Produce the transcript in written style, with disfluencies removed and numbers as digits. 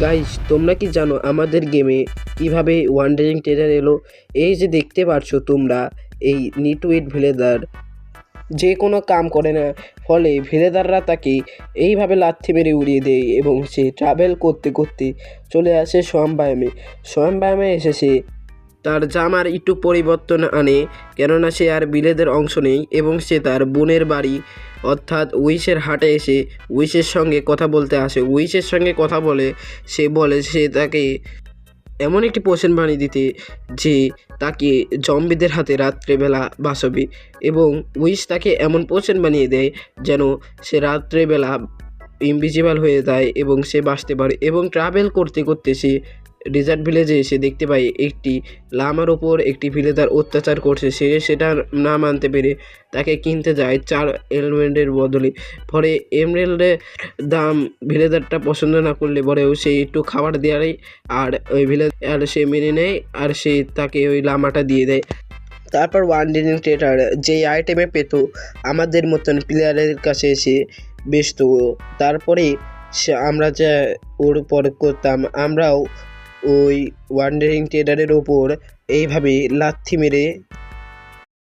Guys, তোমরা কি জানো আমাদের গেমে কিভাবে ওয়ান্ডারিং টেরার এলো? এই যে দেখতে পারছো তোমরা, এই নিটুইট ভিলেদার যে কোনো কাম করে না, ফলে ভিলেদাররা তাকে এইভাবে লাথি মেরে উড়িয়ে দেয় এবং সে ট্রাভেল করতে করতে চলে আসে সোয়ামবায়ামে। সোয়ামবায়ামে এসে সে তার জামার একটু পরিবর্তন আনে, কেননা সে আর বিলেদের অংশ নেই, এবং সে তার বোনের বাড়ি অর্থাৎ উইশের হাটে এসে উইশের সঙ্গে কথা বলতে আসে। উইশের সঙ্গে কথা বলে সে বলে সে তাকে এমন একটি পোশন বানিয়ে দিতে যে তাকে জম্বিদের হাতে রাত্রেবেলা বাঁচাবে, এবং উইশ তাকে এমন পোশন বানিয়ে দেয় যেন সে রাত্রেবেলা ইনভিজিবল হয়ে যায় এবং সে বাঁচতে পারে। এবং ট্রাভেল করতে করতে সে ডেজার্ট ভিলেজে এসে দেখতে পায় একটি লামার ওপর একটি ভিলেদার অত্যাচার করছে। সে সেটা না মানতে পেরে তাকে কিনতে যায় 4 এমরাল্ডের বদলে। পরে এমরাল্ডের দাম ভিলেদারটা পছন্দ না করলে পরেও সে একটু খাবার দেয়, আর ওই ভিলেদার সে মেনে নেয়, আর সে তাকে ওই লামাটা দিয়ে দেয়। তারপর ওয়ান্ডারিং ট্রেডার যেই আইটেমে পেত আমাদের মতন প্লেয়ারের কাছে এসে বেচতো। তারপরে আমরা যা ওর পর করতাম, আমরাও ওই ওয়ান্ডারিং ট্রেডারের ওপর এইভাবে লাথি মেরে